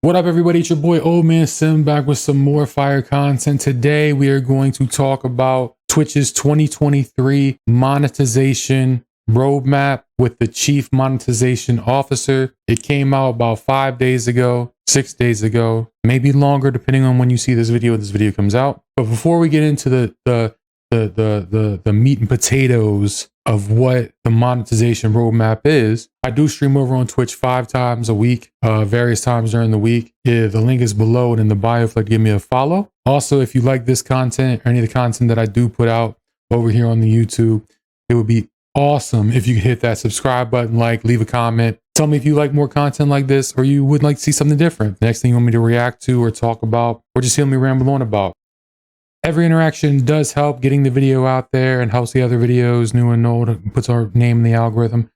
What up, everybody? It's your boy OldManSim back with some more fire content. Today, we are going to talk about Twitch's 2023 monetization roadmap with the Chief Monetization Officer. It came out about 5 days ago, 6 days ago, maybe longer, depending on when you see this video. This video comes out. But before we get into the meat and potatoes of what the monetization roadmap is, I do stream over on Twitch 5 times a week, various times during the week. Yeah, the link is below and in the bio if you'd like to give me a follow. Also, if you like this content or any of the content that I do put out over here on the YouTube, it would be awesome if you could hit that subscribe button, leave a comment. Tell me if you like more content like this or you would like to see something different. The next thing you want me to react to or talk about or just hear me ramble on about. Every interaction does help getting the video out there and helps the other videos, new and old, puts our name in the algorithm.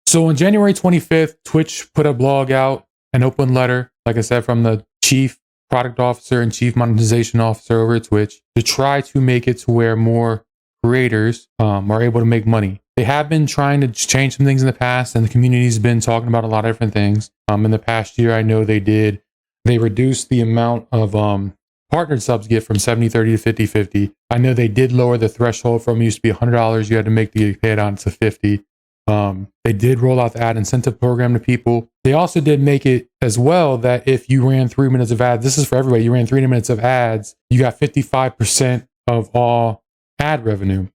So on January 25th, Twitch put a blog out, an open letter, like I said, from the Chief Product Officer and Chief Monetization Officer over at Twitch to try to make it to where more creators are able to make money. They have been trying to change some things in the past, and the community's been talking about a lot of different things. In the past year, I know they reduced the amount of partnered subs get from 70-30 to 50-50. I know they did lower the threshold from it used to be $100 you had to make to get on to $50. They did roll out the ad incentive program to people. They also did make it as well that if you ran 3 minutes of ads, this is for everybody, you ran 3 minutes of ads, you got 55% of all ad revenue.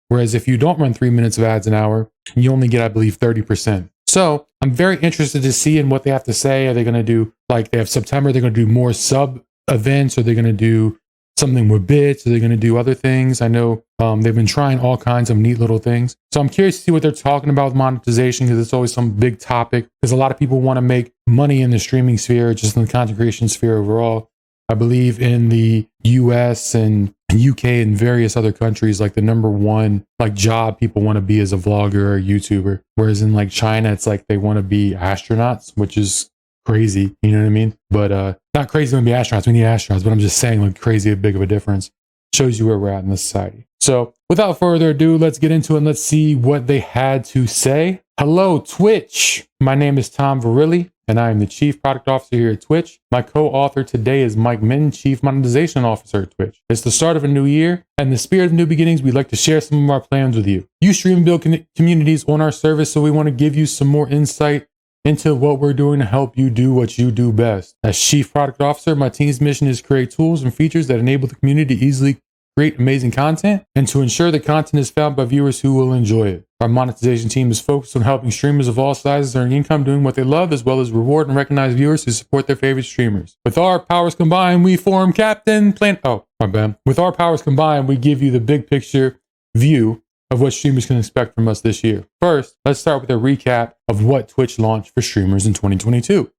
Whereas if you don't run 3 minutes of ads an hour, you only get, I believe, 30%. So I'm very interested to see in what they have to say. Are they going to do, they have September, they're going to do more sub events? Are they going to do something with bits? Are they going to do other things? I know they've been trying all kinds of neat little things. So I'm curious to see what they're talking about with monetization, because it's always some big topic, because a lot of people want to make money in the streaming sphere, just in the content creation sphere overall. I believe in the US and UK and various other countries, the number one job people want to be as a vlogger or a YouTuber. Whereas in China, it's they want to be astronauts, which is crazy, you know what I mean? But not crazy when we be astronauts, we need astronauts, but I'm just saying crazy big of a difference. Shows you where we're at in this society. So without further ado, let's get into it and let's see what they had to say. Hello, Twitch. My name is ℃𝕁 and I am the Chief Product Officer here at Twitch. My co-author today is Mike Minton, Chief Monetization Officer at Twitch. It's the start of a new year, and in the spirit of new beginnings, we'd like to share some of our plans with you. You stream and build communities on our service, so we want to give you some more insight into what we're doing to help you do what you do best. As Chief Product Officer, my team's mission is to create tools and features that enable the community to easily create amazing content and to ensure the content is found by viewers who will enjoy it. Our monetization team is focused on helping streamers of all sizes earn income doing what they love, as well as reward and recognize viewers who support their favorite streamers. With our powers combined, we form With our powers combined, we give you the big picture view of what streamers can expect from us this year. First, let's start with a recap of what Twitch launched for streamers in 2022.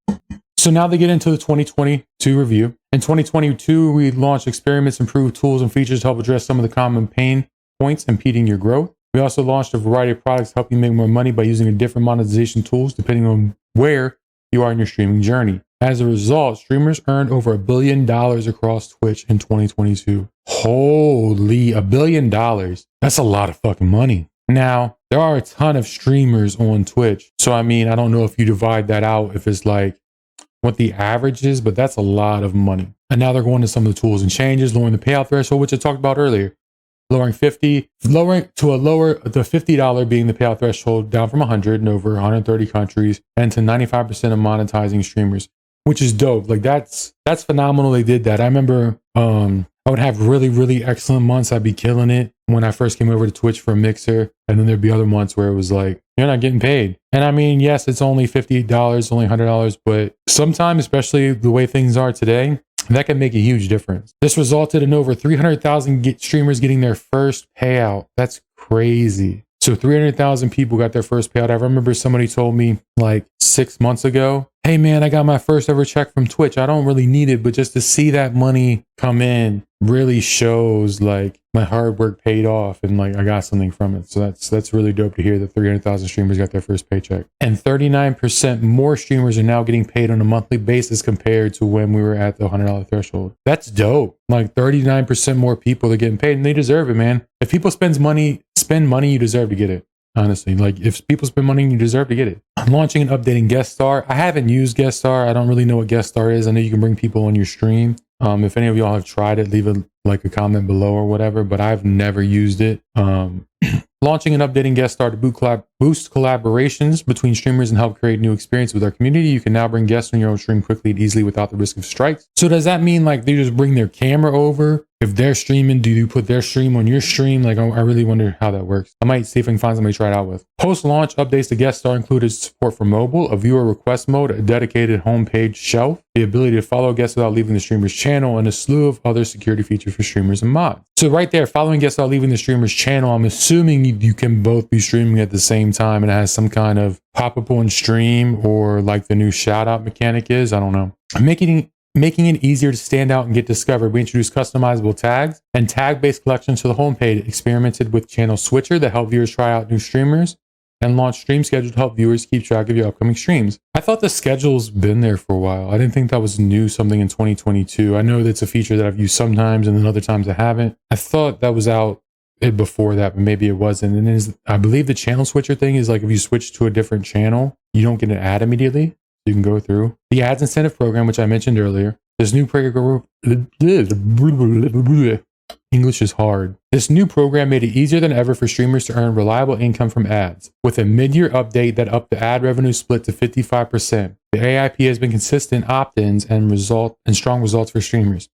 So now they get into the 2022 review. In 2022, we launched experiments, improved tools and features to help address some of the common pain points impeding your growth. We also launched a variety of products to help you make more money by using different monetization tools depending on where you are in your streaming journey. As a result, streamers earned over $1 billion across Twitch in 2022. Holy, $1 billion. That's a lot of fucking money. Now, there are a ton of streamers on Twitch. So, I don't know if you divide that out, if it's what the average is, but that's a lot of money. And now they're going to some of the tools and changes, lowering the payout threshold, which I talked about earlier. The $50 being the payout threshold down from 100 in over 130 countries, and to 95% of monetizing streamers, which is dope. That's phenomenal. They did that. I remember I would have really, really excellent months. I'd be killing it when I first came over to Twitch for a mixer. And then there'd be other months where it was you're not getting paid. And yes, it's only $50, only $100, but sometimes, especially the way things are today, that can make a huge difference. This resulted in over 300,000 streamers getting their first payout. That's crazy. So 300,000 people got their first payout. I remember somebody told me 6 months ago, hey man, I got my first ever check from Twitch. I don't really need it, but just to see that money come in really shows my hard work paid off and I got something from it. So that's really dope to hear that 300,000 streamers got their first paycheck. And 39% more streamers are now getting paid on a monthly basis compared to when we were at the $100 threshold. That's dope. 39% more people are getting paid, and they deserve it, man. If people spend money, you deserve to get it. Honestly, like if people spend money, you deserve to get it. Launching and updating guest star. I haven't used guest star. I don't really know what guest star is. I know you can bring people on your stream. If any of y'all have tried it, leave a comment below or whatever, but I've never used it. Launching and updating guest star to boost collaborations between streamers and help create new experience with our community. You can now bring guests on your own stream quickly and easily without the risk of strikes. So does that mean like they just bring their camera over? If they're streaming, do you put their stream on your stream? Like, I really wonder how that works. I might see if I can find somebody to try it out with. Post-launch updates to guest star included support for mobile, a viewer request mode, a dedicated homepage shelf, the ability to follow guests without leaving the streamer's channel, and a slew of other security features for streamers and mods. So right there, following guests without leaving the streamer's channel, I'm assuming you can both be streaming at the same time and it has some kind of pop-up on stream or like the new shout-out mechanic is. I don't know. Making it easier to stand out and get discovered, we introduced customizable tags and tag-based collections to the homepage, experimented with channel switcher that help viewers try out new streamers, and launched stream schedule to help viewers keep track of your upcoming streams. I thought the schedule's been there for a while. I didn't think that was new, something in 2022. I know that's a feature that I've used sometimes and then other times I haven't. I thought that was out before that, but maybe it wasn't. And I believe the channel switcher thing is like if you switch to a different channel, you don't get an ad immediately. You can go through the ads incentive program, which I mentioned earlier. This new program, English is hard. This new program made it easier than ever for streamers to earn reliable income from ads. With a mid-year update that upped the ad revenue split to 55%. The AIP has been consistent opt-ins and strong results for streamers.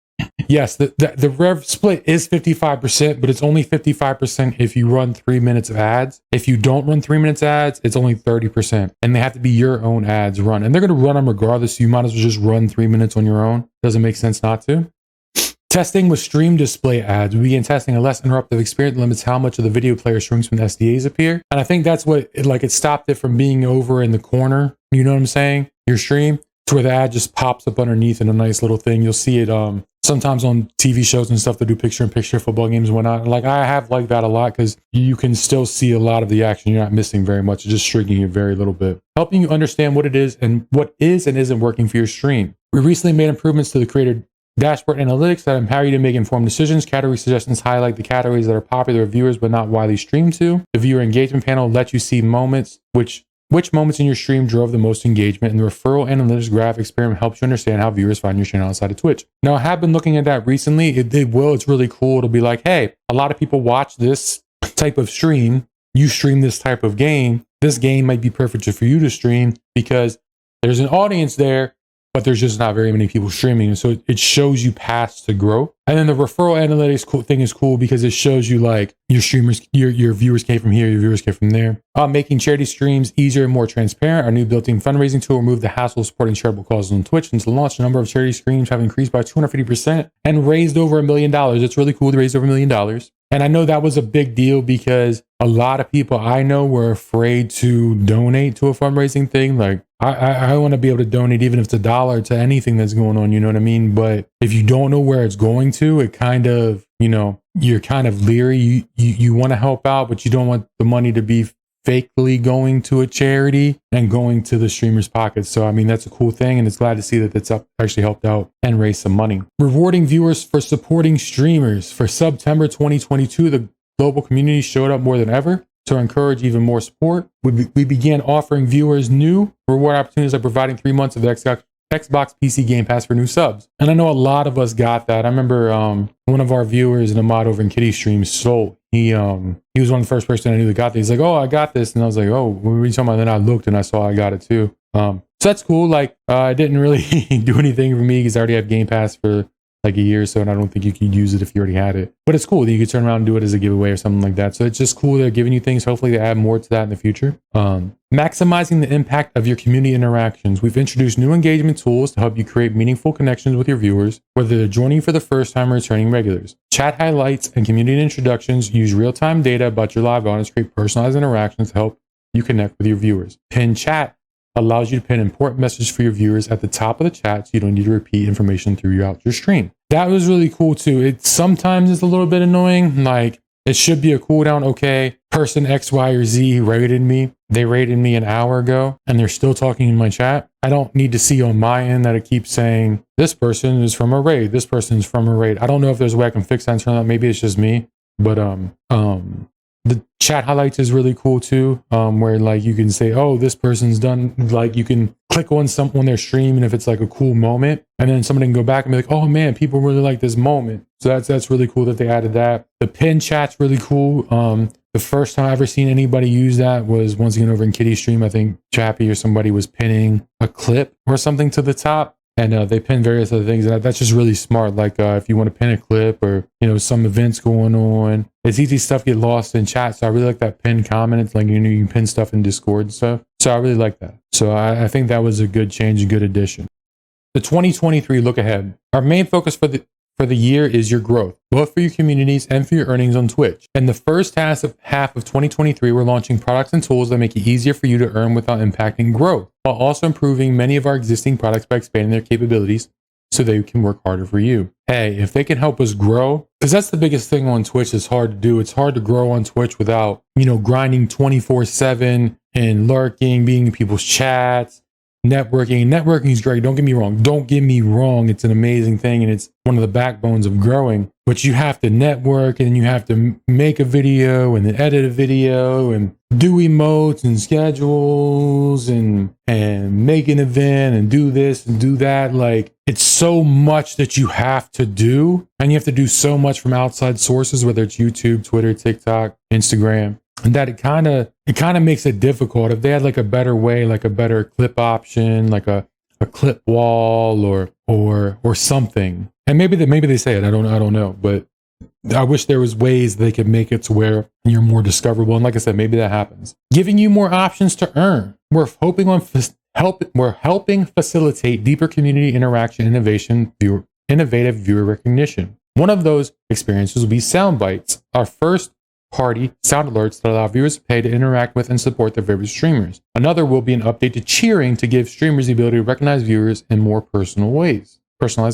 Yes, the rev split is 55%, but it's only 55% if you run 3 minutes of ads. If you don't run 3 minutes ads, it's only 30%. And they have to be your own ads run. And they're going to run them regardless. So you might as well just run 3 minutes on your own. Doesn't make sense not to. Testing with stream display ads. We began testing a less interruptive experience that limits how much of the video player shrinks when SDAs appear. And I think that's what it stopped it from being over in the corner. You know what I'm saying? Your stream to where the ad just pops up underneath in a nice little thing. You'll see it sometimes on TV shows and stuff that do picture-in-picture football games and whatnot. Like I have liked that a lot because you can still see a lot of the action. You're not missing very much. It's just shrinking it very little bit. Helping you understand what it is and what is and isn't working for your stream. We recently made improvements to the creator dashboard analytics that empower you to make informed decisions. Category suggestions highlight the categories that are popular with viewers but not widely streamed to. The viewer engagement panel lets you see moments which moments in your stream drove the most engagement, and the referral analytics graph experiment helps you understand how viewers find your channel outside of Twitch. Now, I have been looking at that recently. It's really cool. It'll be like, hey, a lot of people watch this type of stream. You stream this type of game. This game might be perfect for you to stream because there's an audience there, but there's just not very many people streaming. So it shows you paths to growth. And then the referral analytics thing is cool because it shows you like your streamers, your viewers came from here, your viewers came from there. Making charity streams easier and more transparent. Our new built-in fundraising tool removed the hassle of supporting charitable causes on Twitch. And to launch, the number of charity streams have increased by 250% and raised over $1 million. It's really cool to raise over $1 million. And I know that was a big deal because a lot of people I know were afraid to donate to a fundraising thing. Like I want to be able to donate even if it's $1 to anything that's going on, you know what I mean? But if you don't know where it's going to, it kind of, you're kind of leery. You want to help out, but you don't want the money to be fakely going to a charity and going to the streamer's pockets. So, I mean, that's a cool thing. And it's glad to see that that's actually helped out and raised some money. Rewarding viewers for supporting streamers. For September 2022, the global community showed up more than ever to encourage even more support. We began offering viewers new reward opportunities like providing 3 months of Xbox PC Game Pass for new subs. And I know a lot of us got that. I remember one of our viewers in a mod over in Kitty Stream, Soul, he was one of the first person I knew that got this. He's like, oh, I got this. And I was like, oh, what were you talking about? Then I looked and I saw I got it too. So that's cool. Like, it didn't really do anything for me because I already have Game Pass for like a year or so, and I don't think you could use it if you already had it. But it's cool that you could turn around and do it as a giveaway or something like that. So it's just cool they're giving you things. Hopefully they add more to that in the future. Maximizing the impact of your community interactions. We've introduced new engagement tools to help you create meaningful connections with your viewers, whether they're joining you for the first time or returning regulars. Chat highlights and community introductions use real-time data about your live audience to create personalized interactions to help you connect with your viewers. Pin chat allows you to pin important messages for your viewers at the top of the chat so you don't need to repeat information throughout your stream. That was really cool too. It sometimes is a little bit annoying. Like it should be a cooldown. Okay, person X, Y, or Z rated me. They rated me an hour ago and they're still talking in my chat. I don't need to see on my end that it keeps saying this person is from a raid. This person is from a raid. I don't know if there's a way I can fix that and turn that. Maybe it's just me, but The chat highlights is really cool too, where like you can say, oh, this person's done, like you can click on their stream, and if it's like a cool moment, and then somebody can go back and be like, oh man, people really like this moment. So that's really cool that they added that. The pin chat's really cool. The first time I ever seen anybody use that was once again over in Kitty's stream. I think Chappie or somebody was pinning a clip or something to the top, and they pin various other things. And that's just really smart. Like if you want to pin a clip or, you know, some events going on, it's easy stuff get lost in chat. So I really like that pin comment. It's like, you know, you can pin stuff in Discord and stuff. So I really like that. So I think that was a good change, a good addition. The 2023 look ahead. Our main focus for the year is your growth, both for your communities and for your earnings on Twitch. In the first half of 2023, we're launching products and tools that make it easier for you to earn without impacting growth, while also improving many of our existing products by expanding their capabilities so they can work harder for you. Hey, if they can help us grow, because that's the biggest thing on Twitch is hard to do. It's hard to grow on Twitch without, you know, grinding 24/7 and lurking, being in people's chats. Networking is great. Don't get me wrong. It's an amazing thing, and it's one of the backbones of growing. But you have to network, and then you have to make a video and then edit a video and do emotes and schedules and make an event and do this and do that. Like, it's so much that you have to do, and you have to do so much from outside sources, whether it's YouTube, Twitter, TikTok, Instagram. And that it kind of makes it difficult. If they had like a better way, like a better clip option, like a clip wall or something. And maybe they say it. I don't know. But I wish there was ways they could make it to where you're more discoverable. And like I said, maybe that happens. Giving you more options to earn. We're helping facilitate deeper community interaction, innovative viewer recognition. One of those experiences will be sound bites. Our first party sound alerts that allow viewers to pay to interact with and support their favorite streamers. Another will be an update to cheering to give streamers the ability to recognize viewers in more personalized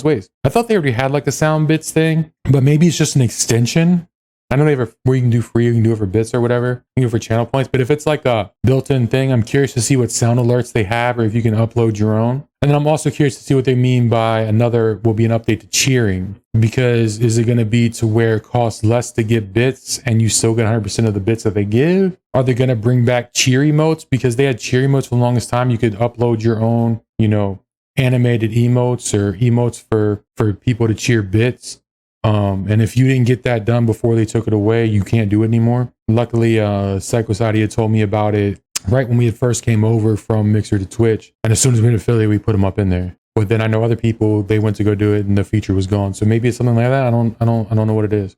ways. I thought they already had like the sound bits thing, but maybe it's just an extension. I know they have where you can do free, you can do it for bits or whatever, you can do it for channel points, but if it's like a built-in thing, I'm curious to see what sound alerts they have or if you can upload your own. And then I'm also curious to see what they mean by another will be an update to cheering, because is it going to be to where it costs less to get bits and you still get 100% of the bits that they give? Are they going to bring back cheer emotes? Because they had cheer emotes for the longest time. You could upload your own, you know, animated emotes or emotes for people to cheer bits. And if you didn't get that done before they took it away, you can't do it anymore. Luckily, Psycho Society had told me about it right when we had first came over from Mixer to Twitch. And as soon as we had an affiliate, we put them up in there. But then I know other people, they went to go do it and the feature was gone. So maybe it's something like that. I don't know what it is.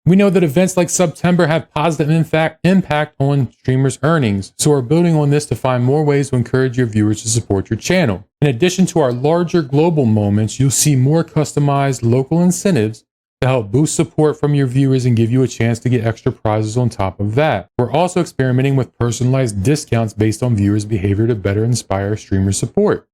We know that events like September have positive impact on streamers' earnings. So we're building on this to find more ways to encourage your viewers to support your channel. In addition to our larger global moments, you'll see more customized local incentives to help boost support from your viewers and give you a chance to get extra prizes on top of that. We're also experimenting with personalized discounts based on viewers' behavior to better inspire streamer support.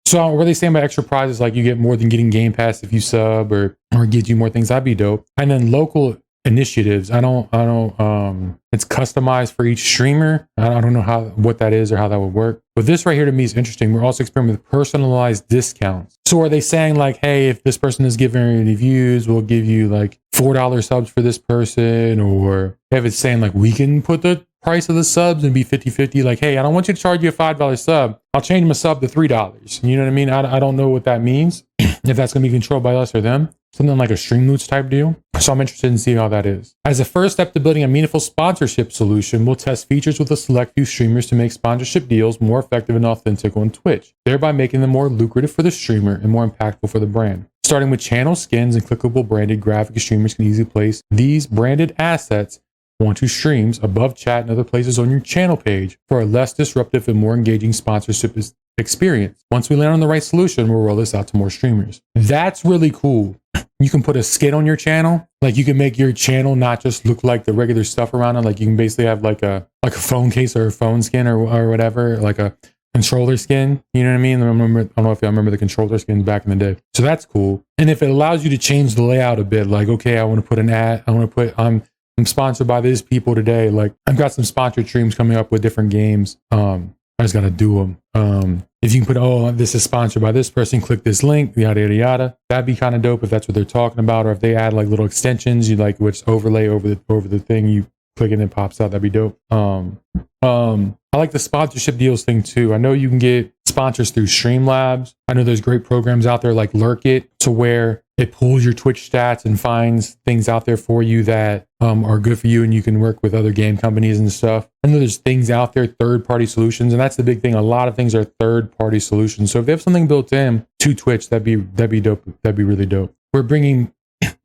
So what are they saying by extra prizes? Like you get more than getting Game Pass if you sub or get you more things. That'd be dope. And then local initiatives. It's customized for each streamer. I don't know what that is or how that would work. But this right here to me is interesting. We're also experimenting with personalized discounts. So are they saying like, hey, if this person is giving any views, we'll give you like $4 subs for this person? Or if it's saying like, we can put the price of the subs and be 50-50, like, hey, I don't want you to charge you a $5 sub. I'll change my sub to $3. You know what I mean? I don't know what that means. If that's going to be controlled by us or them. Something like a Streamloots type deal. So I'm interested in seeing how that is. As a first step to building a meaningful sponsorship solution, we'll test features with a select few streamers to make sponsorship deals more effective and authentic on Twitch, thereby making them more lucrative for the streamer and more impactful for the brand. Starting with channel skins and clickable branded graphic, streamers can easily place these branded assets onto streams, above chat, and other places on your channel page for a less disruptive and more engaging sponsorship experience. Once we land on the right solution, we'll roll this out to more streamers. That's really cool. You can put a skin on your channel. Like you can make your channel not just look like the regular stuff around it. Like you can basically have like a phone case or a phone skin or whatever, like a controller skin. You know what I mean? I don't know if y'all remember the controller skins back in the day. So that's cool. And if it allows you to change the layout a bit, like, okay, I want to put an ad, I'm sponsored by these people today. Like I've got some sponsored streams coming up with different games. I just got to do them. If you can put, oh, this is sponsored by this person, click this link, yada, yada, yada. That'd be kind of dope if that's what they're talking about. Or if they add like little extensions, you like which overlay over the thing you click it and it pops out. That'd be dope. I like the sponsorship deals thing too. I know you can get sponsors through Streamlabs. I know there's great programs out there like Lurkit, to where it pulls your Twitch stats and finds things out there for you that are good for you, and you can work with other game companies and stuff. I know there's things out there, third-party solutions, and that's the big thing. A lot of things are third-party solutions. So if they have something built in to Twitch, that'd be dope. That'd be really dope. We're bringing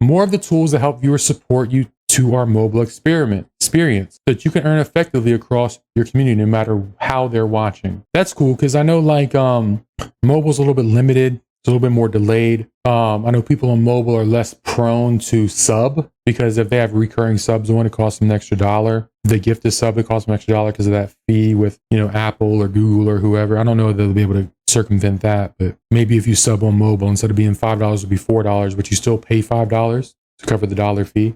more of the tools that help viewers support you to our mobile experience so that you can earn effectively across your community no matter how they're watching. That's cool, because I know like mobile's a little bit limited. It's a little bit more delayed. I know people on mobile are less prone to sub, because if they have recurring subs on, it costs them an extra $1. If they gift a sub, it costs them an extra $1 because of that fee with, you know, Apple or Google or whoever. I don't know if they'll be able to circumvent that, but maybe if you sub on mobile, instead of being $5, it'll be $4, but you still pay $5 to cover the $1 fee.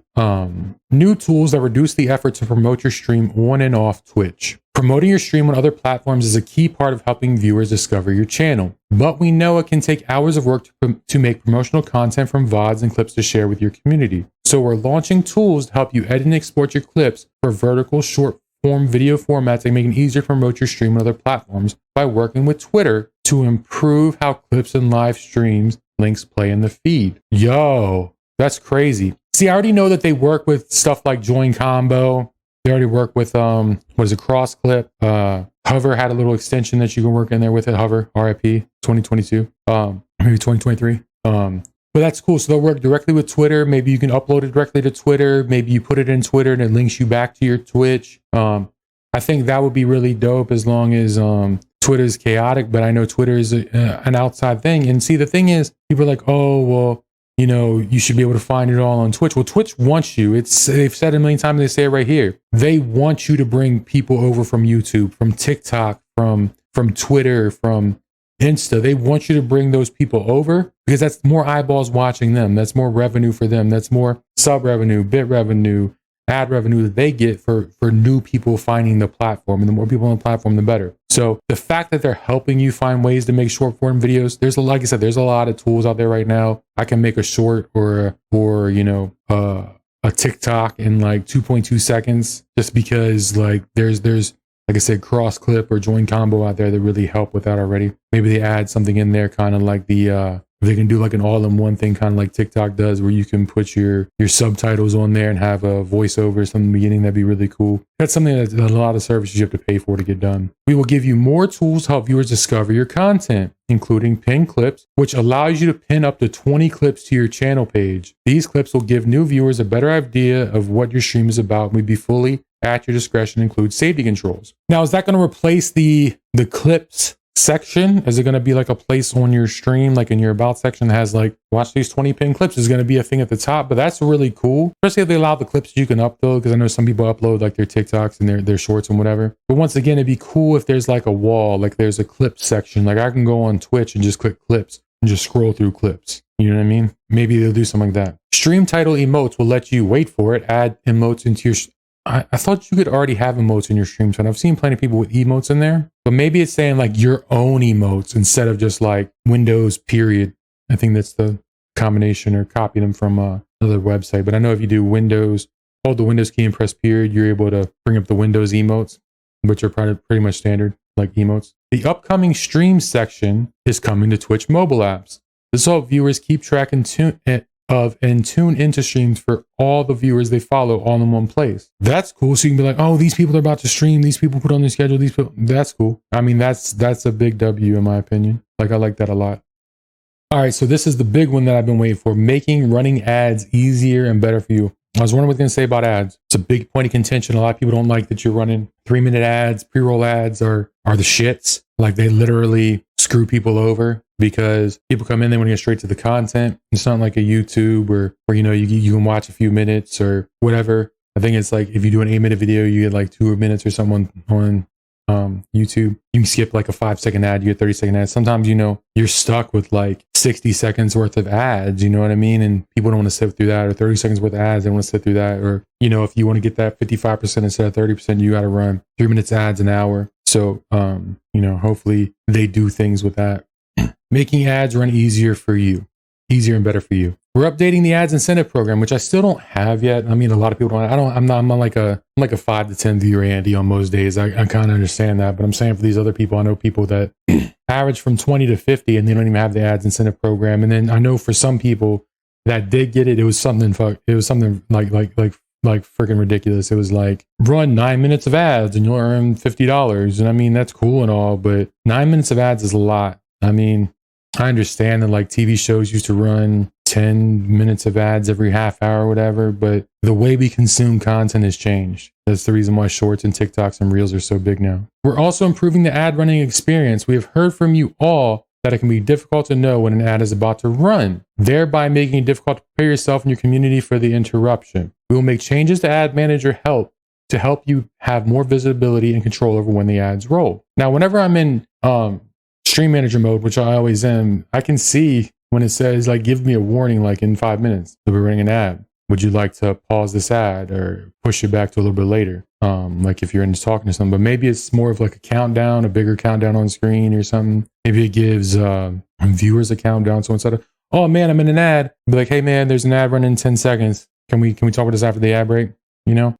New tools that reduce the effort to promote your stream on and off Twitch. Promoting your stream on other platforms is a key part of helping viewers discover your channel. But we know it can take hours of work to make promotional content from VODs and clips to share with your community. So we're launching tools to help you edit and export your clips for vertical short form video formats and making it easier to promote your stream on other platforms by working with Twitter to improve how clips and live streams links play in the feed. Yo, that's crazy. See, I already know that they work with stuff like Join Combo. They already work with, Cross Clip. Hover had a little extension that you can work in there with it. Hover, RIP, 2022, maybe 2023. But that's cool. So they'll work directly with Twitter. Maybe you can upload it directly to Twitter. Maybe you put it in Twitter and it links you back to your Twitch. I think that would be really dope, as long as Twitter is chaotic. But I know Twitter is an outside thing. And see, the thing is, people are like, oh, well, you know, you should be able to find it all on Twitch. Well, Twitch wants you. They've said it a million times. They say it right here. They want you to bring people over from YouTube, from TikTok, from Twitter, from Insta. They want you to bring those people over, because that's more eyeballs watching them. That's more revenue for them. That's more sub revenue, bit revenue, ad revenue that they get for new people finding the platform. And the more people on the platform, the better. So the fact that they're helping you find ways to make short form videos, like I said, there's a lot of tools out there right now. I can make a short or a TikTok in like 2.2 seconds, just because like there's like I said, Cross Clip or Join Combo out there that really help with that already. Maybe they add something in there, kind of like they can do like an all-in-one thing, kind of like TikTok does, where you can put your subtitles on there and have a voiceover or something in the beginning. That'd be really cool. That's something that a lot of services you have to pay for to get done. We will give you more tools to help viewers discover your content, including pin clips, which allows you to pin up to 20 clips to your channel page. These clips will give new viewers a better idea of what your stream is about and will be fully at your discretion, include safety controls. Now, is that going to replace the clips section? Is it going to be like a place on your stream, like in your about section that has like, watch these 20 pin clips? Is going to be a thing at the top, but that's really cool, especially if they allow the clips you can upload, because I know some people upload like their TikToks and their shorts and whatever. But once again, it'd be cool if there's like a wall, like there's a clip section. Like I can go on Twitch and just click clips and just scroll through clips. You know what I mean? Maybe they'll do something like that. Stream title emotes will let you, wait for it, add emotes into your I thought you could already have emotes in your stream. So I've seen plenty of people with emotes in there, but maybe it's saying like your own emotes instead of just like Windows period. I think that's the combination, or copy them from another website. But I know if you do Windows, hold the Windows key and press period, you're able to bring up the Windows emotes, which are pretty much standard like emotes. The upcoming stream section is coming to Twitch mobile apps. This will help viewers keep track and tune into streams for all the viewers they follow all in one place. That's cool. So you can be like, oh, these people are about to stream. These people put on their schedule. These people. That's cool. I mean, that's a big W in my opinion. Like I like that a lot. All right. So this is the big one that I've been waiting for, making running ads easier and better for you. I was wondering what I was going to say about ads. It's a big point of contention. A lot of people don't like that you're running 3-minute ads. Pre-roll ads are the shits. Like they literally screw people over, because people come in, they want to get straight to the content. It's not like a YouTube where you know you can watch a few minutes or whatever. I think it's like if you do an 8-minute video, you get like 2 minutes or something on YouTube. You can skip like a 5-second ad, you get 30-second ads. Sometimes, you know, you're stuck with like 60 seconds worth of ads, you know what I mean? And people don't want to sit through that, or 30 seconds worth of ads, they want to sit through that. Or, you know, if you want to get that 55% instead of 30%, you got to run 3 minutes ads an hour. So, you know, hopefully they do things with that. Making ads run easier for you. easier and better for you. We're updating the ads incentive program, which I still don't have yet. I mean, a lot of people don't. I'm not like a 5 to 10 viewer Andy on most days. I kind of understand that, but I'm saying for these other people, I know people that average from 20 to 50 and they don't even have the ads incentive program. And then I know for some people that did get it, it was something like freaking ridiculous. It was like, run 9 minutes of ads and you'll earn $50. And I mean, that's cool and all, but 9 minutes of ads is a lot. I mean, I understand that like TV shows used to run 10 minutes of ads every half hour or whatever, but the way we consume content has changed. That's the reason why shorts and TikToks and reels are so big now. We're also improving the ad running experience. We have heard from you all that it can be difficult to know when an ad is about to run, thereby making it difficult to prepare yourself and your community for the interruption. We will make changes to Ad Manager to help you have more visibility and control over when the ads roll. Now, whenever I'm in Stream Manager mode, which I always am, I can see when it says like, give me a warning, like in 5 minutes, that we're running an ad. Would you like to pause this ad or push it back to a little bit later? Like if you're into talking to someone, but maybe it's more of like a countdown, a bigger countdown on screen or something. Maybe it gives viewers a countdown. So instead of, oh man, I'm in an ad, be like, hey man, there's an ad running in 10 seconds. Can we talk about this after the ad break? You know?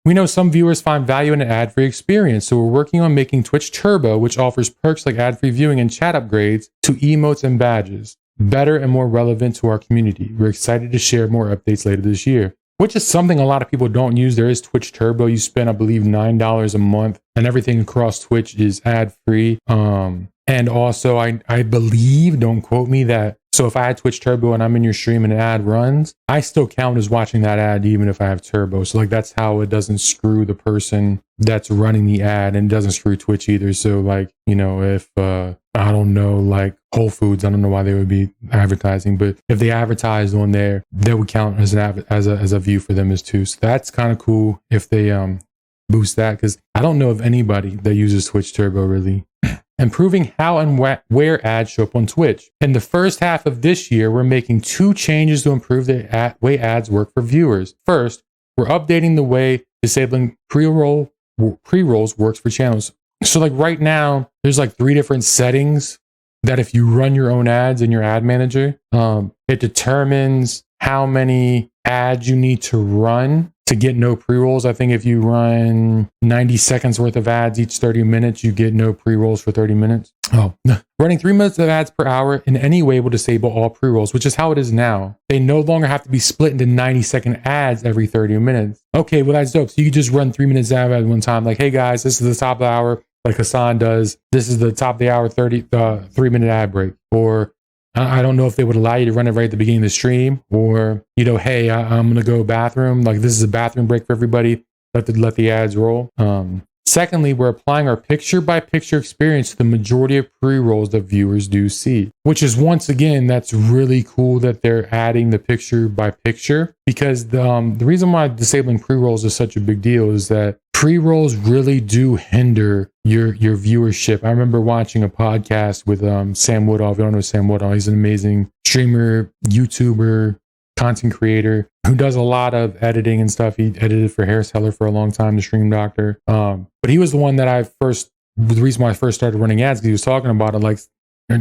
We know some viewers find value in an ad-free experience, so we're working on making Twitch Turbo, which offers perks like ad-free viewing and chat upgrades to emotes and badges, better and more relevant to our community. We're excited to share more updates later this year, which is something a lot of people don't use. There is Twitch Turbo. You spend, I believe, $9 a month, and everything across Twitch is ad-free. And also, I believe, don't quote me, that so if I had Twitch Turbo and I'm in your stream and an ad runs, I still count as watching that ad even if I have Turbo. So like that's how it doesn't screw the person that's running the ad, and it doesn't screw Twitch either. So like, you know, if I don't know, like Whole Foods, I don't know why they would be advertising, but if they advertise on there, that would count as as a view for them as too. So that's kind of cool if they boost that, because I don't know of anybody that uses Twitch Turbo really. Improving how and where ads show up on Twitch. In the first half of this year, we're making 2 changes to improve the way ads work for viewers. First, we're updating the way disabling pre-rolls works for channels. So like right now, there's like 3 different settings that if you run your own ads in your ad manager, it determines how many ads you need to run to get no pre-rolls. I think if you run 90 seconds worth of ads each 30 minutes, you get no pre-rolls for 30 minutes. Oh, running 3 minutes of ads per hour in any way will disable all pre-rolls, which is how it is now. They no longer have to be split into 90-second ads every 30 minutes. Okay, well that's dope. So you can just run 3 minutes of ad at one time. Like, hey guys, this is the top of the hour, like Hassan does. This is the top of the hour 3-minute ad break. Or I don't know if they would allow you to run it right at the beginning of the stream, or, you know, hey, I'm going to go bathroom. Like this is a bathroom break for everybody. Let the ads roll. Secondly, we're applying our picture-by-picture experience to the majority of pre-rolls that viewers do see, which is, once again, that's really cool that they're adding the picture-by-picture, because the reason why disabling pre-rolls is such a big deal is that pre-rolls really do hinder your viewership. I remember watching a podcast with Sam Woodall. If you don't know Sam Woodall, he's an amazing streamer, YouTuber, content creator who does a lot of editing and stuff. He edited for Hair Seller for a long time, the Stream Doctor. But he was the one that the reason why I first started running ads, because he was talking about it like, I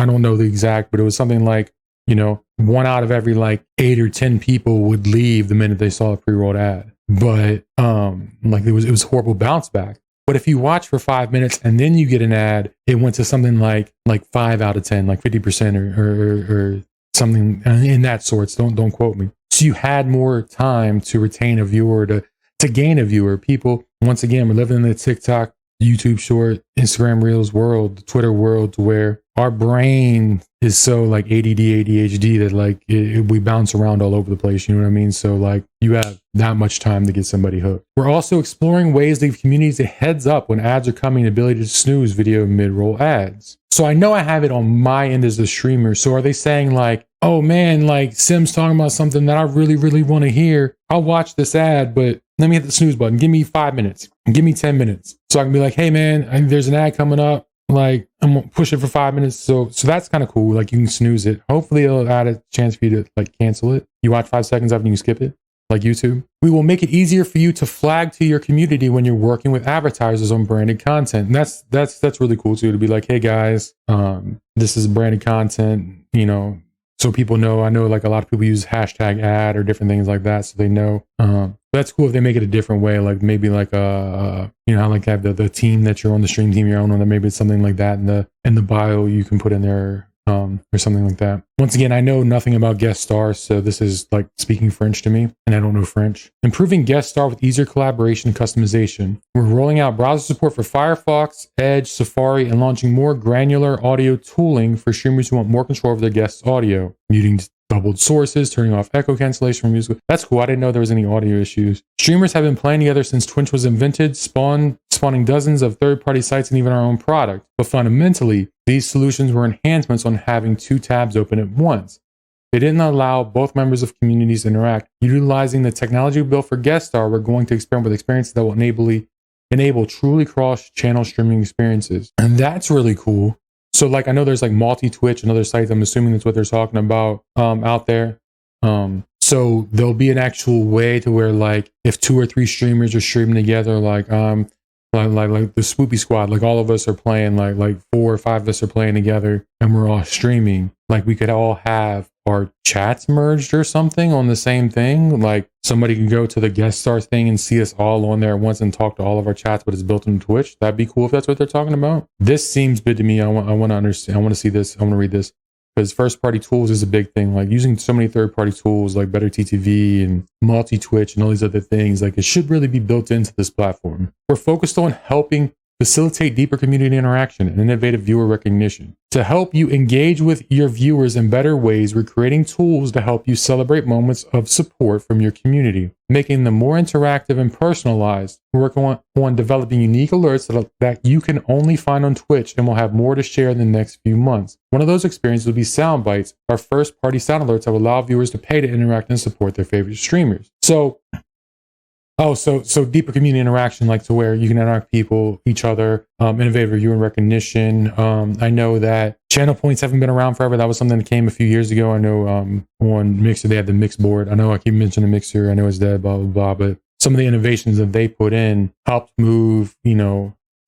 don't know the exact, but it was something like, you know, 1 out of every like 8 or 10 people would leave the minute they saw a pre-rolled ad. But like it was horrible bounce back. But if you watch for 5 minutes and then you get an ad, it went to something like 5 out of 10, like 50% or something in that sorts. Don't quote me. So you had more time to retain a viewer, to gain a viewer. People, once again, we're living in the TikTok, YouTube short, Instagram Reels world, the Twitter world, to where our brain is so like ADD, ADHD that like we bounce around all over the place. You know what I mean? So like you have that much time to get somebody hooked. We're also exploring ways to give communities a heads up when ads are coming, the ability to snooze video mid-roll ads. So I know I have it on my end as a streamer. So are they saying like, oh man, like Sim's talking about something that I really, really want to hear. I'll watch this ad, but let me hit the snooze button. Give me 5 minutes. Give me 10 minutes. So I can be like, hey man, there's an ad coming up. Like I'm gonna push it for 5 minutes. So that's kind of cool. Like you can snooze it. Hopefully it'll add a chance for you to like cancel it. You watch 5 seconds after you skip it, like YouTube. We will make it easier for you to flag to your community when you're working with advertisers on branded content. And that's really cool too, to be like, hey guys, this is branded content, you know, so people know. I know like a lot of people use hashtag ad or different things like that, so they know. That's cool if they make it a different way, like maybe like you know, like have the team that you're on, the stream team you're on, or maybe it's something like that in the bio you can put in there. Or something like that. Once again, I know nothing about guest stars, so this is like speaking French to me, and I don't know French. Improving guest star with easier collaboration and customization. We're rolling out browser support for Firefox, Edge, Safari, and launching more granular audio tooling for streamers who want more control over their guests' audio. Muting doubled sources, turning off echo cancellation from music. That's cool. I didn't know there was any audio issues. Streamers have been playing together since Twitch was invented, spawning dozens of third-party sites and even our own product. But fundamentally, these solutions were enhancements on having two tabs open at once. They didn't allow both members of communities to interact. Utilizing the technology we built for Guest Star, we're going to experiment with experiences that will enable truly cross-channel streaming experiences. And that's really cool. So like, I know there's like multi-Twitch and other sites. I'm assuming that's what they're talking about out there. So there'll be an actual way to where like if 2 or 3 streamers are streaming together, like the Swoopy Squad, like all of us are playing, like 4 or 5 of us are playing together and we're all streaming. Like we could all have our chats merged or something on the same thing. Like somebody can go to the guest star thing and see us all on there at once and talk to all of our chats, but it's built into Twitch. That'd be cool if that's what they're talking about. This seems good to me. I want to understand. I want to see this. I want to read this. Because first-party tools is a big thing. Like using so many third-party tools like Better TTV and multi-Twitch and all these other things, like it should really be built into this platform. We're focused on helping facilitate deeper community interaction and innovative viewer recognition. To help you engage with your viewers in better ways, we're creating tools to help you celebrate moments of support from your community, making them more interactive and personalized. We're working on developing unique alerts that you can only find on Twitch, and we'll have more to share in the next few months. One of those experiences will be sound bites, our first-party sound alerts that will allow viewers to pay to interact and support their favorite streamers. So deeper community interaction, like to where you can interact with people, each other, innovative viewer recognition. I know that channel points haven't been around forever. That was something that came a few years ago. I know on Mixer, they had the Mix board. I know I keep mentioning Mixer. I know it's dead, blah, blah, blah. But some of the innovations that they put in helped move,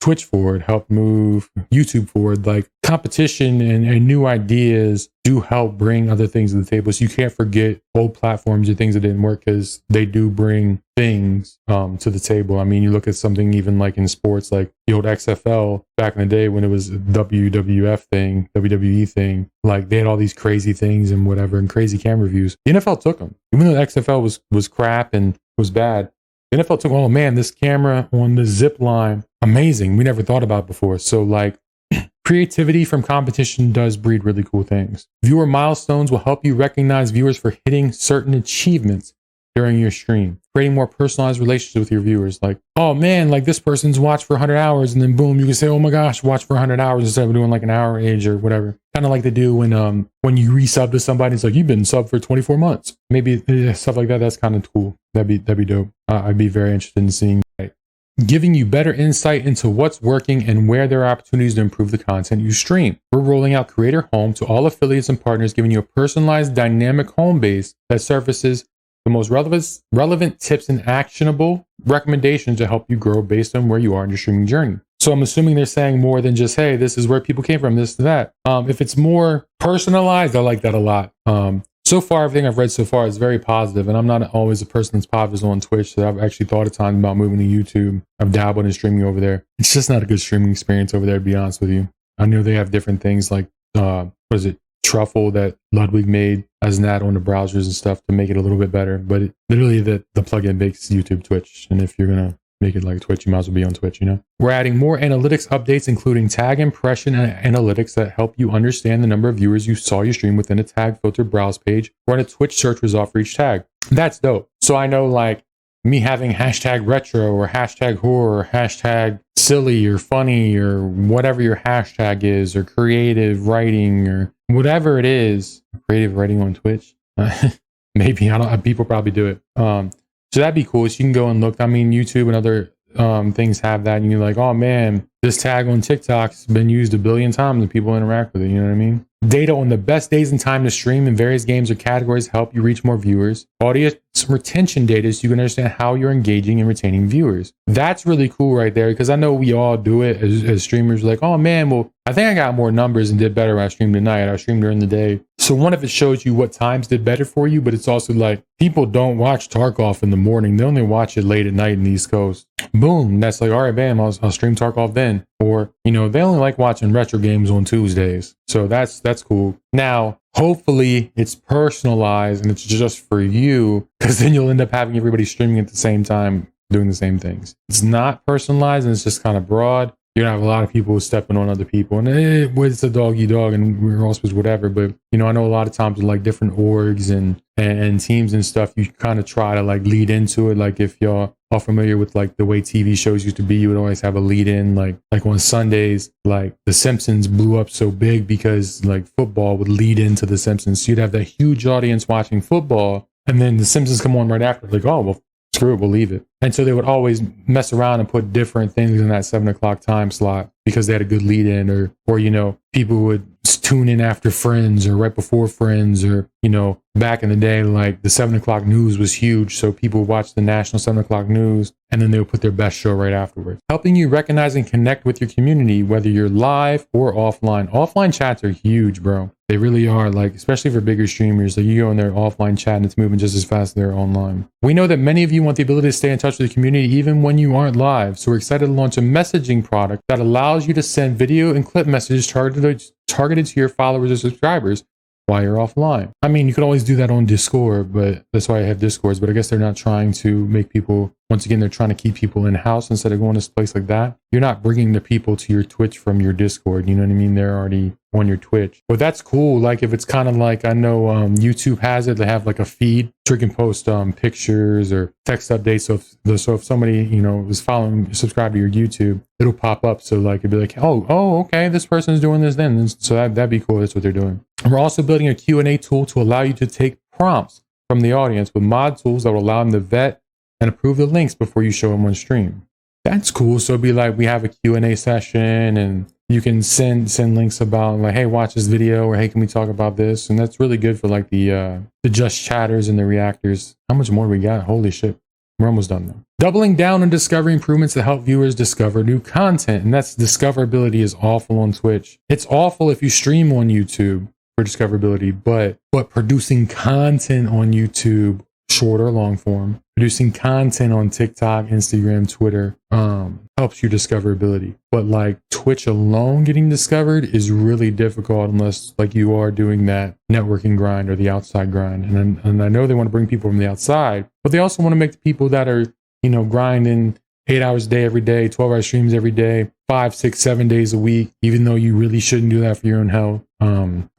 Twitch forward, helped move YouTube forward. Like competition and new ideas do help bring other things to the table. So you can't forget old platforms or things that didn't work, because they do bring things to the table. I mean, you look at something even like in sports, like the old XFL back in the day when it was WWF thing, WWE thing, like they had all these crazy things and whatever and crazy camera views. The NFL took them. Even though the XFL was crap and was bad, the NFL took, oh man, this camera on the zip line, amazing. We never thought about it before. So like creativity from competition does breed really cool things. Viewer milestones will help you recognize viewers for hitting certain achievements during your stream, creating more personalized relationships with your viewers. Like, oh man, like this person's watched for 100 hours, and then boom, you can say, oh my gosh, watch for 100 hours instead of doing like an hour age or whatever. Kind of like they do when you resub to somebody, it's like, you've been subbed for 24 months. Maybe stuff like that. That's kind of cool. That'd be dope. I'd be very interested in seeing that. Giving you better insight into what's working and where there are opportunities to improve the content you stream. We're rolling out Creator Home to all affiliates and partners, giving you a personalized dynamic home base that surfaces the most relevant tips and actionable recommendations to help you grow based on where you are in your streaming journey. So I'm assuming they're saying more than just, hey, this is where people came from, this to that. If it's more personalized, I like that a lot. So far, everything I've read so far is very positive, and I'm not always a person that's positive on Twitch, so I've actually thought of time about moving to YouTube. I've dabbled in streaming over there. It's just not a good streaming experience over there, to be honest with you. I know they have different things like, Truffle that Ludwig made as an add-on to browsers and stuff to make it a little bit better, but literally the plugin makes YouTube Twitch, and if you're gonna make it like Twitch, you might as well be on Twitch, We're adding more analytics updates, including tag impression and analytics that help you understand the number of viewers you saw your stream within a tag filter browse page or in a Twitch search result for each tag. That's dope. So I know like me having hashtag retro or hashtag horror or hashtag silly or funny or whatever your hashtag is, or creative writing or whatever it is, creative writing on Twitch. Maybe, people probably do it. So that'd be cool. So you can go and look. I mean, YouTube and other things have that, and you're like, oh man, this tag on TikTok's been used 1 billion times and people interact with it. You know what I mean? Data on the best days and time to stream in various games or categories help you reach more viewers. Audience retention data so you can understand how you're engaging and retaining viewers. That's really cool right there, because I know we all do it as streamers. Like, oh man, well, I think I got more numbers and did better when I streamed tonight. I streamed during the day. So one of it shows you what times did better for you, but it's also like people don't watch Tarkov in the morning. They only watch it late at night in the East Coast. Boom. That's like, all right, bam, I'll stream Tarkov then. Or, you know, they only like watching retro games on Tuesdays. So that's cool. Now, hopefully it's personalized and it's just for you, because then you'll end up having everybody streaming at the same time, doing the same things. It's not personalized and it's just kind of broad. You're gonna have a lot of people stepping on other people, and it's a dog eat dog, and we're all supposed whatever. But you know, I know a lot of times with like different orgs and teams and stuff, you kind of try to like lead into it. Like if y'all are familiar with like the way TV shows used to be, you would always have a lead in. Like on Sundays, like The Simpsons blew up so big because like football would lead into The Simpsons. So you'd have that huge audience watching football, and then The Simpsons come on right after. Like, oh well, screw it, we'll leave it. And so they would always mess around and put different things in that 7 o'clock time slot because they had a good lead in, or, you know, people would tune in after Friends or right before Friends, or, you know, back in the day, like the 7 o'clock news was huge. So people would watch the national 7 o'clock news and then they would put their best show right afterwards. Helping you recognize and connect with your community, whether you're live or offline. Offline chats are huge, bro. They really are, like, especially for bigger streamers. Like, you go in their offline chat and it's moving just as fast as they're online. We know that many of you want the ability to stay in touch with the community even when you aren't live. So we're excited to launch a messaging product that allows you to send video and clip messages targeted to your followers or subscribers while you're offline. I mean, you could always do that on Discord, but that's why I have Discords. But I guess they're not trying to make people, once again, they're trying to keep people in-house instead of going to a place like that. You're not bringing the people to your Twitch from your Discord. You know what I mean? They're already on your Twitch. But that's cool. Like if it's kind of like, I know YouTube has it, they have like a feed so you can post pictures or text updates. So if somebody, you know, is subscribe to your YouTube, it'll pop up. So like it'd be like, oh, okay, this person's doing this then. And so that'd be cool. That's what they're doing. And we're also building a Q&A tool to allow you to take prompts from the audience with mod tools that will allow them to vet and approve the links before you show them on stream. That's cool. So it'd be like, we have a Q&A session and you can send links about like, hey, watch this video, or hey, can we talk about this? And that's really good for like the just chatters and the reactors. How much more we got? Holy shit. We're almost done though. Doubling down on discovery improvements to help viewers discover new content. And that's discoverability is awful on Twitch. It's awful if you stream on YouTube for discoverability, but producing content on YouTube, short or long form, producing content on TikTok, Instagram, Twitter, helps you discoverability. But like Twitch alone getting discovered is really difficult unless like you are doing that networking grind or the outside grind. And I know they want to bring people from the outside, but they also want to make the people that are, you know, grinding 8 hours a day, every day, 12-hour streams every day, 5, 6, 7 days a week, even though you really shouldn't do that for your own health.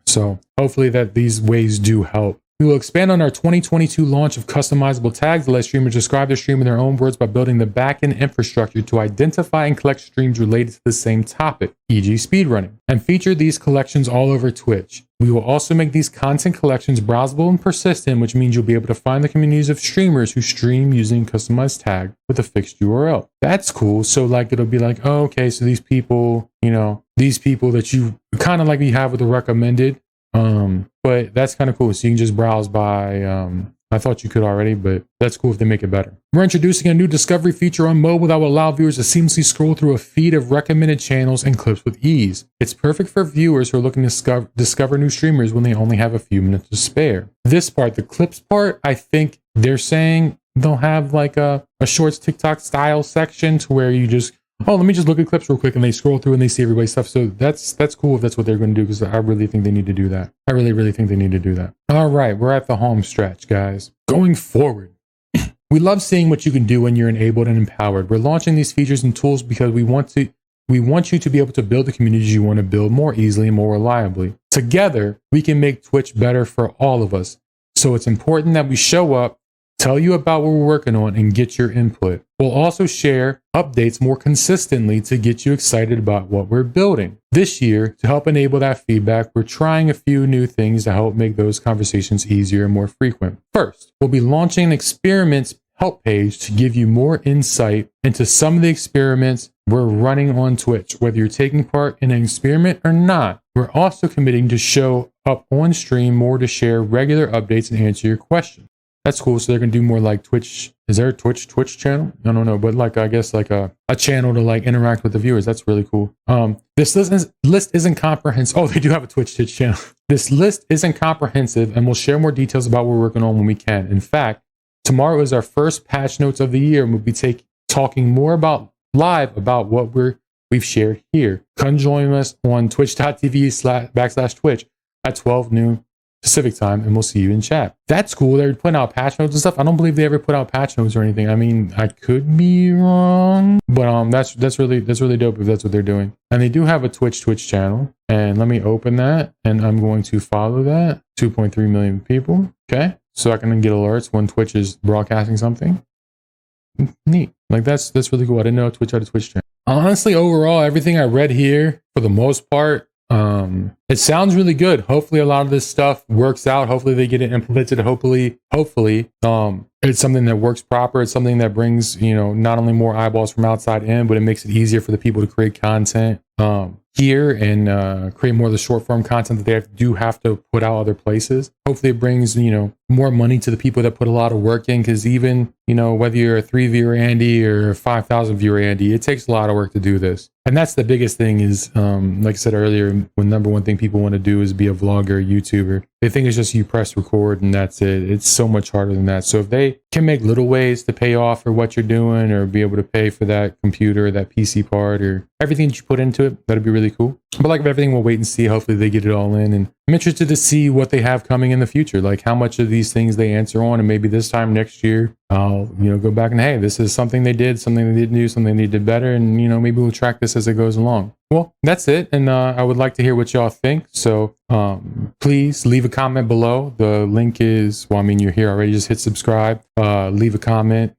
So hopefully that these ways do help. We will expand on our 2022 launch of customizable tags to let streamers describe their stream in their own words by building the backend infrastructure to identify and collect streams related to the same topic, e.g. speedrunning, and feature these collections all over Twitch. We will also make these content collections browsable and persistent, which means you'll be able to find the communities of streamers who stream using a customized tag with a fixed URL. That's cool. So like, it'll be like, oh, okay, so these people, you know, these people that you kind of like you have with the recommended, but that's kind of cool. So you can just browse by, I thought you could already, but that's cool if they make it better. We're introducing a new discovery feature on mobile that will allow viewers to seamlessly scroll through a feed of recommended channels and clips with ease. It's perfect for viewers who are looking to discover new streamers when they only have a few minutes to spare. This part, the clips part, I think they're saying they'll have like a shorts TikTok style section to where you just, oh, let me just look at clips real quick, and they scroll through and they see everybody's stuff. So that's cool if that's what they're going to do, because I really think they need to do that. I really think they need to do that. All right, we're at the home stretch, guys. Going forward, we love seeing what you can do when you're enabled and empowered. We're launching these features and tools because we want you to be able to build the communities you want to build more easily and more reliably. Together, we can make Twitch better for all of us. So it's important that we show up, tell you about what we're working on, and get your input. We'll also share updates more consistently to get you excited about what we're building. This year, to help enable that feedback, we're trying a few new things to help make those conversations easier and more frequent. First, we'll be launching an experiments help page to give you more insight into some of the experiments we're running on Twitch. Whether you're taking part in an experiment or not, we're also committing to show up on stream more to share regular updates and answer your questions. That's cool. So they're going to do more like Twitch. Is there a Twitch channel? I don't know, but like, I guess like a channel to like interact with the viewers. That's really cool. This list isn't comprehensive. Oh, they do have a Twitch channel. This list isn't comprehensive, and we'll share more details about what we're working on when we can. In fact, tomorrow is our first patch notes of the year, and we'll be talking more about live about what we've shared here. Come join us on twitch.tv/Twitch at 12 noon Pacific time, and we'll see you in chat. That's cool. They're putting out patch notes and stuff. I don't believe they ever put out patch notes or anything. I mean, I could be wrong, but that's really dope if that's what they're doing. And they do have a Twitch channel. And let me open that, and I'm going to follow that. 2.3 million people. Okay, so I can get alerts when Twitch is broadcasting something. Neat. Like that's really cool. I didn't know Twitch had a Twitch channel. Honestly, overall, everything I read here, for the most part, it sounds really good. Hopefully a lot of this stuff works out. Hopefully they get it implemented. Hopefully, it's something that works proper. It's something that brings, not only more eyeballs from outside in, but it makes it easier for the people to create content here and create more of the short form content that they do have to put out other places. Hopefully it brings, more money to the people that put a lot of work in, because even, whether you're a 3 viewer Andy or a 5,000 viewer Andy, it takes a lot of work to do this. And that's the biggest thing is, like I said earlier, when number one thing people want to do is be a vlogger, a YouTuber. They think it's just you press record and that's it. It's so much harder than that. So if they can make little ways to pay off for what you're doing, or be able to pay for that computer, that PC part, or everything that you put into it, that'd be really cool. But like everything, we'll wait and see. Hopefully they get it all in, and I'm interested to see what they have coming in the future, like how much of these things they answer on, and maybe this time next year, I'll, go back and, hey, this is something they did, something they didn't do, something they did better, and, maybe we'll track this as it goes along. Well, that's it, and I would like to hear what y'all think, so please leave a comment below. The link is, you're here already, just hit subscribe, leave a comment,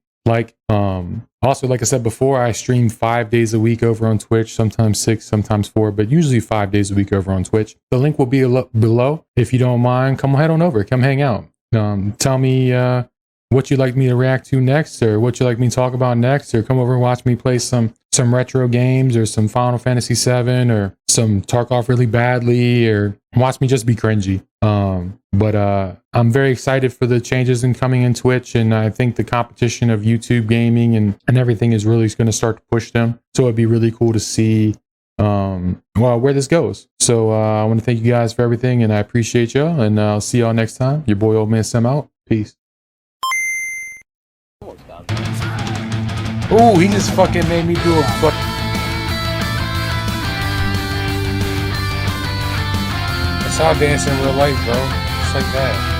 also, like I said before, I stream 5 days a week over on Twitch, sometimes 6, sometimes 4, but usually 5 days a week over on Twitch. The link will be below. If you don't mind, come head on over, come hang out. Tell me what you'd like me to react to next, or what you'd like me to talk about next, or come over and watch me play some retro games, or some Final Fantasy VII, or some Tarkov really badly, or watch me just be cringy. But I'm very excited for the changes coming in Twitch, and I think the competition of YouTube gaming and everything is really going to start to push them. So it'd be really cool to see where this goes. So I want to thank you guys for everything, and I appreciate y'all, and I'll see y'all next time. Your boy OldManSim out. Peace. Oh, he just fucking made me do a fuck. That's how I dance in real life, bro. Just like that.